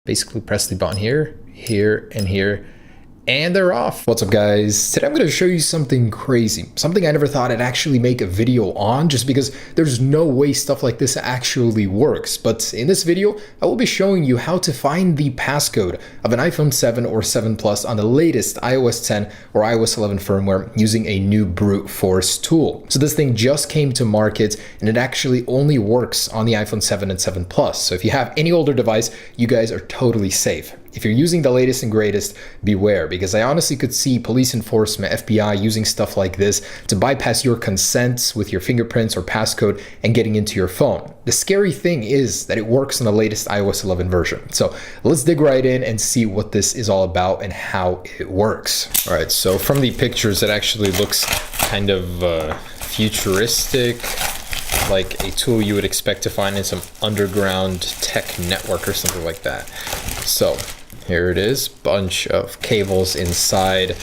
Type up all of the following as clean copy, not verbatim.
Basically press the button here, here, and here, and they're off. What's up, guys? Today I'm going to show you something crazy, something I never thought I'd actually make a video on, just because there's no way stuff like this actually works. But in this video, I will be showing you how to find the passcode of an iPhone 7 or 7 Plus on the latest iOS 10 or iOS 11 firmware using a new brute force tool. So this thing just came to market, and it actually only works on the iPhone 7 and 7 Plus. So if you have any older device, you guys are totally safe. If you're using the latest and greatest, beware, because I honestly could see police enforcement, FBI, using stuff like this to bypass your consent with your fingerprints or passcode and getting into your phone. The scary thing is that it works on the latest iOS 11 version. So let's dig right in and see what this is all about and how it works. All right, so from the pictures, it actually looks kind of futuristic, like a tool you would expect to find in some underground tech network or something like that. So here it is, bunch of cables inside,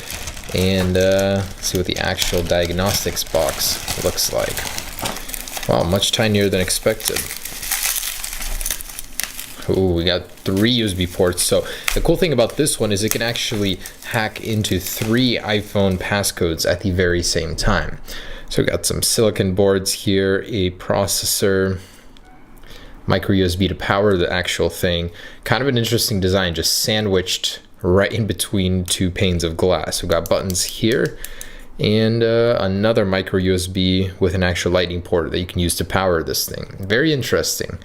and let's see what the actual diagnostics box looks like. Wow, much tinier than expected. Ooh, we got 3 USB ports. So the cool thing about this one is it can actually hack into 3 iPhone passcodes at the very same time. So we got some silicon boards here, a processor, micro USB to power the actual thing. Kind of an interesting design, just sandwiched right in between 2 panes of glass. We've got buttons here and another micro USB with an actual lightning port that you can use to power this thing. Very interesting.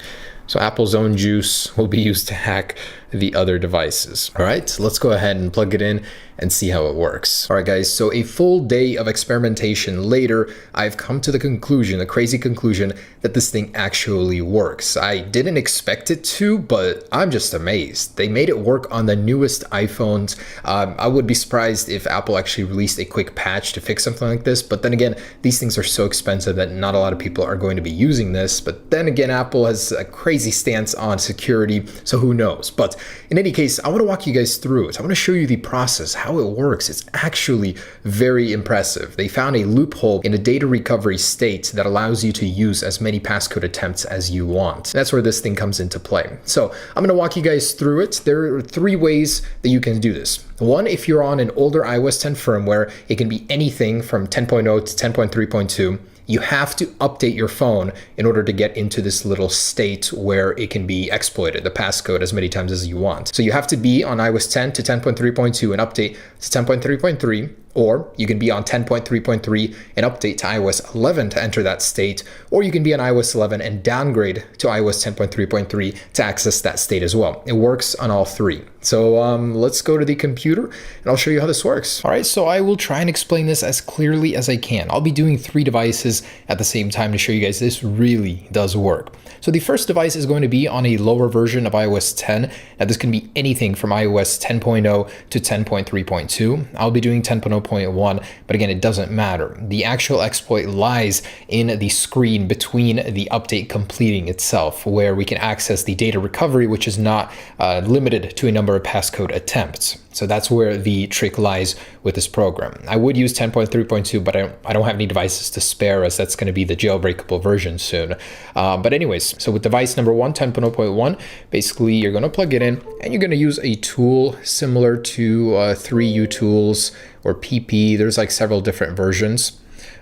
So Apple's own juice will be used to hack the other devices. All right, so let's go ahead and plug it in and see how it works. All right, guys, so a full day of experimentation later, I've come to the conclusion, the crazy conclusion, that this thing actually works. I didn't expect it to, but I'm just amazed. They made it work on the newest iPhones. I would be surprised if Apple actually released a quick patch to fix something like this, but then again, these things are so expensive that not a lot of people are going to be using this. But then again, Apple has a crazy stance on security, so who knows? But in any case, I want to walk you guys through it. I want to show you the process, how it works. It's actually very impressive. They found a loophole in a data recovery state that allows you to use as many passcode attempts as you want. That's where this thing comes into play. So I'm going to walk you guys through it. There are 3 ways that you can do this. One, if you're on an older iOS 10 firmware, it can be anything from 10.0 to 10.3.2. You have to update your phone in order to get into this little state where it can be exploited, the passcode, as many times as you want. So you have to be on iOS 10 to 10.3.2 and update to 10.3.3, or you can be on 10.3.3 and update to iOS 11 to enter that state, or you can be on iOS 11 and downgrade to iOS 10.3.3 to access that state as well. It works on all 3. So let's go to the computer and I'll show you how this works. All right, so I will try and explain this as clearly as I can. I'll be doing 3 devices at the same time to show you guys this really does work. So the first device is going to be on a lower version of iOS 10. Now this can be anything from iOS 10.0 to 10.3.2. I'll be doing 10.0.1, but again, it doesn't matter. The actual exploit lies in the screen between the update completing itself, where we can access the data recovery, which is not limited to a number of passcode attempts. So that's where the trick lies with this program. I would use 10.3.2, but I don't have any devices to spare, as that's going to be the jailbreakable version soon. But anyways, so with device number 1, 10.0.1, basically you're going to plug it in and you're going to use a tool similar to 3U tools or PP. There's like several different versions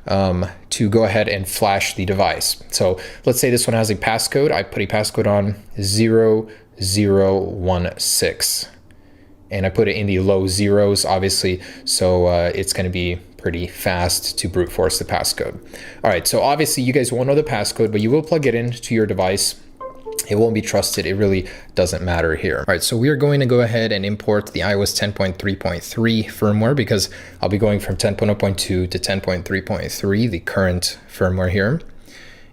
to go ahead and flash the device. So let's say this one has a passcode. I put a passcode on 0016. And I put it in the low zeros, obviously, so it's going to be pretty fast to brute force the passcode. All right, so obviously you guys won't know the passcode, but you will plug it into your device. It won't be trusted. It really doesn't matter here. All right, so we are going to go ahead and import the iOS 10.3.3 firmware, because I'll be going from 10.0.2 to 10.3.3, the current firmware here.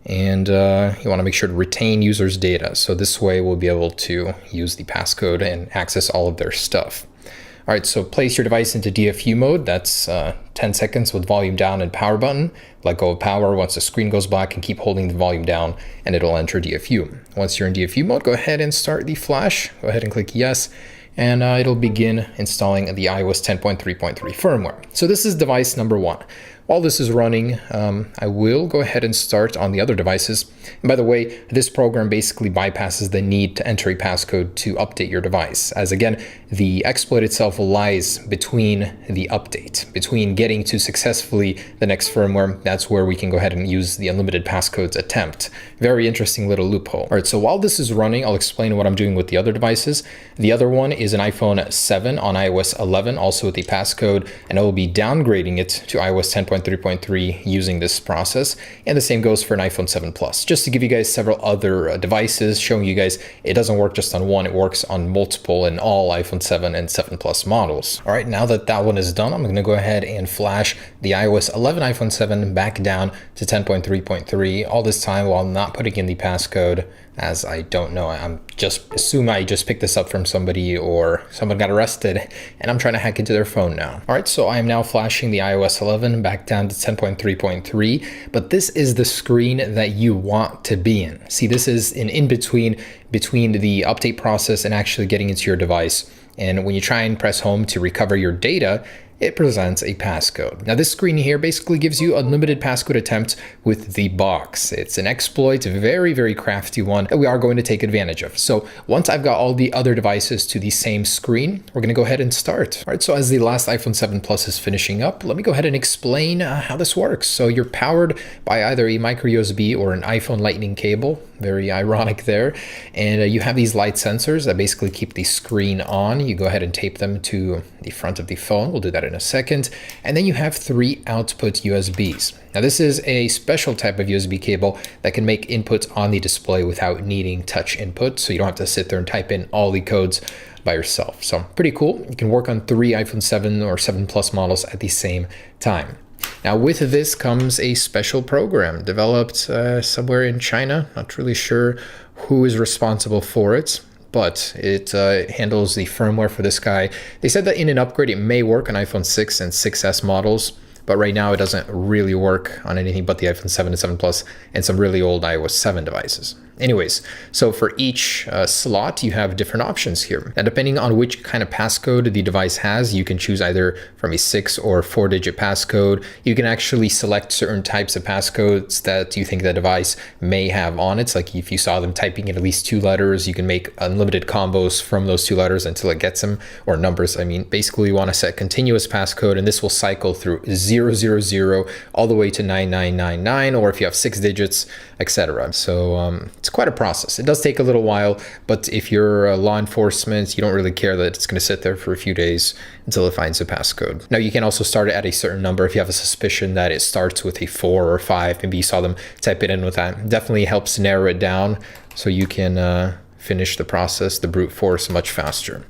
And you want to make sure to retain users' data. So this way we'll be able to use the passcode and access all of their stuff. All right, so place your device into DFU mode. That's 10 seconds with volume down and power button. Let go of power once the screen goes black and keep holding the volume down and it'll enter DFU. Once you're in DFU mode, go ahead and start the flash. Go ahead and click yes. And it'll begin installing the iOS 10.3.3 firmware. So this is device number 1. while this is running, I will go ahead and start on the other devices. And by the way, this program basically bypasses the need to enter a passcode to update your device, as again, the exploit itself lies between the update, between getting to successfully the next firmware. That's where we can go ahead and use the unlimited passcodes attempt. Very interesting little loophole. All right, so while this is running, I'll explain what I'm doing with the other devices. The other one is an iPhone 7 on iOS 11, also with the passcode, and I will be downgrading it to iOS 10.3.3 using this process. And the same goes for an iPhone 7 Plus, just to give you guys several other devices, showing you guys it doesn't work just on one, it works on multiple in all iPhone 7 and 7 Plus models. All right, now that that one is done, I'm going to go ahead and flash the iOS 11 iPhone 7 back down to 10.3.3, all this time while not putting in the passcode, as I don't know. I'm just assume I just picked this up from somebody or someone got arrested and I'm trying to hack into their phone now. All right, so I am now flashing the iOS 11 back down to 10.3.3, but this is the screen that you want to be in. See, this is an in-between between the update process and actually getting into your device. And when you try and press home to recover your data, it presents a passcode. Now this screen here basically gives you unlimited passcode attempts with the box. It's an exploit, a very, very crafty one that we are going to take advantage of. So once I've got all the other devices to the same screen, we're gonna go ahead and start. All right, so as the last iPhone 7 Plus is finishing up, let me go ahead and explain how this works. So you're powered by either a micro USB or an iPhone Lightning cable. Very ironic there. And you have these light sensors that basically keep the screen on. You go ahead and tape them to the front of the phone. We'll do that in a second. And then you have 3 output USBs. Now this is a special type of USB cable that can make inputs on the display without needing touch input. So you don't have to sit there and type in all the codes by yourself. So pretty cool. You can work on 3 iPhone 7 or 7 Plus models at the same time. Now with this comes a special program developed somewhere in China. Not really sure who is responsible for it, but it handles the firmware for this guy. They said that in an upgrade it may work on iPhone 6 and 6S models, but right now it doesn't really work on anything but the iPhone 7 and 7 Plus and some really old iOS 7 devices. Anyways, so for each slot, you have different options here. And depending on which kind of passcode the device has, you can choose either from a 6 or 4-digit passcode. You can actually select certain types of passcodes that you think the device may have on it. Like if you saw them typing in at least 2 letters, you can make unlimited combos from those 2 letters until it gets them, or numbers. I mean, basically you want to set continuous passcode, and this will cycle through 000 all the way to 9999, or if you have 6 digits, etc. So it's quite a process. It does take a little while, but if you're law enforcement, you don't really care that it's going to sit there for a few days until it finds a passcode. Now you can also start it at a certain number if you have a suspicion that it starts with a 4 or 5. Maybe you saw them type it in with that. Definitely helps narrow it down so you can finish the process, the brute force, much faster.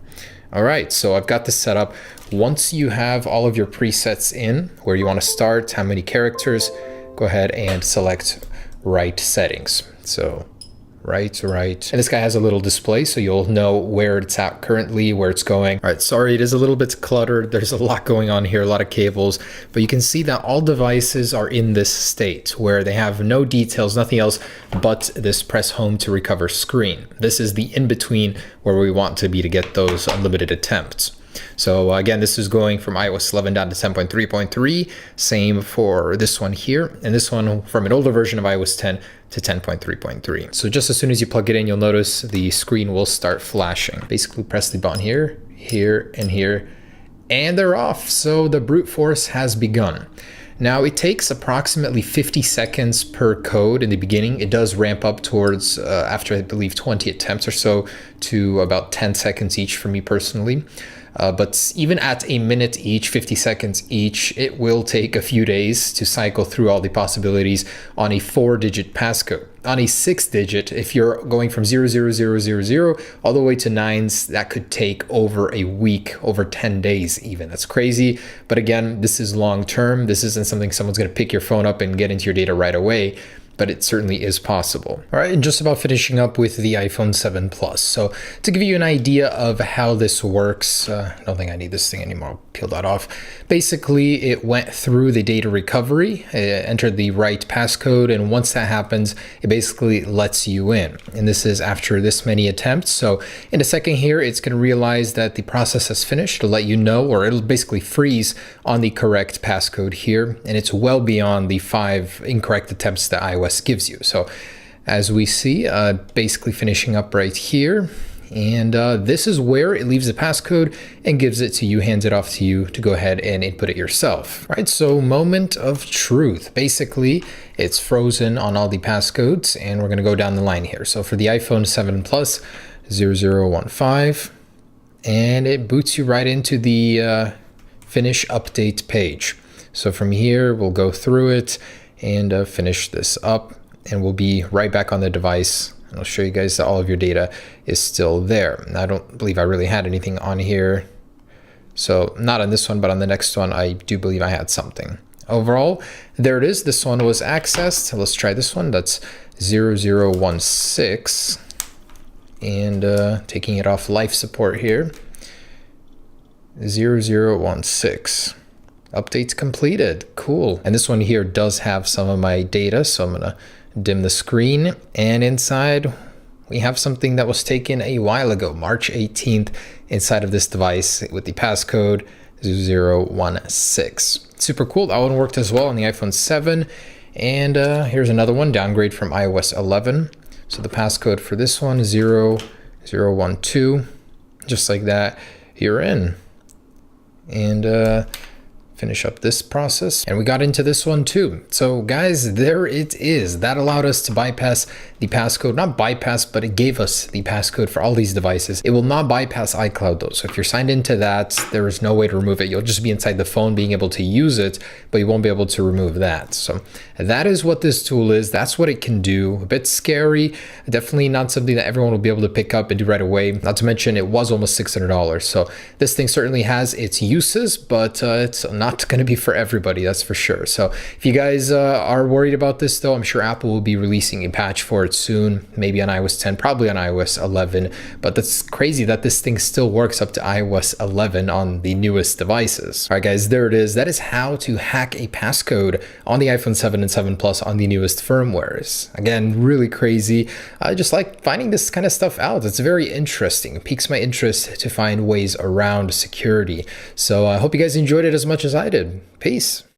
All right, so I've got this set up. Once you have all of your presets in, where you want to start, how many characters, go ahead and select write settings. So right. And this guy has a little display, so you'll know where it's at currently, where it's going. All right, sorry, it is a little bit cluttered. There's a lot going on here, a lot of cables, but you can see that all devices are in this state where they have no details, nothing else but this press home to recover screen. This is the in-between where we want to be to get those unlimited attempts. So again, this is going from iOS 11 down to 10.3.3, same for this one here, and this one from an older version of iOS 10 to 10.3.3. So just as soon as you plug it in, you'll notice the screen will start flashing. Basically press the button here, here, and here, and they're off. So the brute force has begun. Now it takes approximately 50 seconds per code in the beginning. It does ramp up towards, after I believe 20 attempts or so, to about 10 seconds each for me personally. But even at a minute each, 50 seconds each, it will take a few days to cycle through all the possibilities on a 4-digit passcode. On a 6-digit, if you're going from 00000 all the way to 9s, that could take over a week, over 10 days even. That's crazy. But again, this is long term. This isn't something someone's going to pick your phone up and get into your data right away. but it certainly is possible. All right, and just about finishing up with the iPhone 7 Plus. So to give you an idea of how this works, I don't think I need this thing anymore. I'll peel that off. Basically, it went through the data recovery, it entered the right passcode, and once that happens, it basically lets you in. And this is after this many attempts. So in a second here, it's going to realize that the process has finished to let you know, or it'll basically freeze on the correct passcode here. And it's well beyond the 5 incorrect attempts that iOS gives you. So as we see, basically finishing up right here. And this is where it leaves the passcode and gives it to you, hands it off to you to go ahead and input it yourself. All right, so moment of truth. Basically, it's frozen on all the passcodes, and we're going to go down the line here. So for the iPhone 7 Plus, 0015, and it boots you right into the finish update page. So from here, we'll go through it and finish this up, and we'll be right back on the device. And I'll show you guys that all of your data is still there. And I don't believe I really had anything on here. So not on this one, but on the next one, I do believe I had something. Overall, there it is. This one was accessed. Let's try this one. That's 0016. And taking it off life support here. 0016. Updates completed. Cool. And this one here does have some of my data, so I'm going to dim the screen, and inside we have something that was taken a while ago, March 18th, inside of this device with the passcode 0016. Super cool. That one worked as well on the iPhone 7. And here's another one, downgrade from iOS 11. So the passcode for this one, 0012, just like that, you're in. And finish up this process, and we got into this one too. So guys, there it is. That allowed us to bypass the passcode. Not bypass, but it gave us the passcode for all these devices. It will not bypass iCloud though. So if you're signed into that, there is no way to remove it. You'll just be inside the phone being able to use it, but you won't be able to remove that. So that is what this tool is. That's what it can do. A bit scary. Definitely not something that everyone will be able to pick up and do right away. Not to mention it was almost $600. So this thing certainly has its uses, but it's not going to be for everybody, that's for sure. So if you guys are worried about this though, I'm sure Apple will be releasing a patch for it soon, maybe on iOS 10, probably on iOS 11, but that's crazy that this thing still works up to iOS 11 on the newest devices. All right guys, there it is. That is how to hack a passcode on the iPhone 7 and 7 Plus on the newest firmwares. Again, really crazy. I just like finding this kind of stuff out. It's very interesting. It piques my interest to find ways around security. So I hope you guys enjoyed it as much as I did. Peace.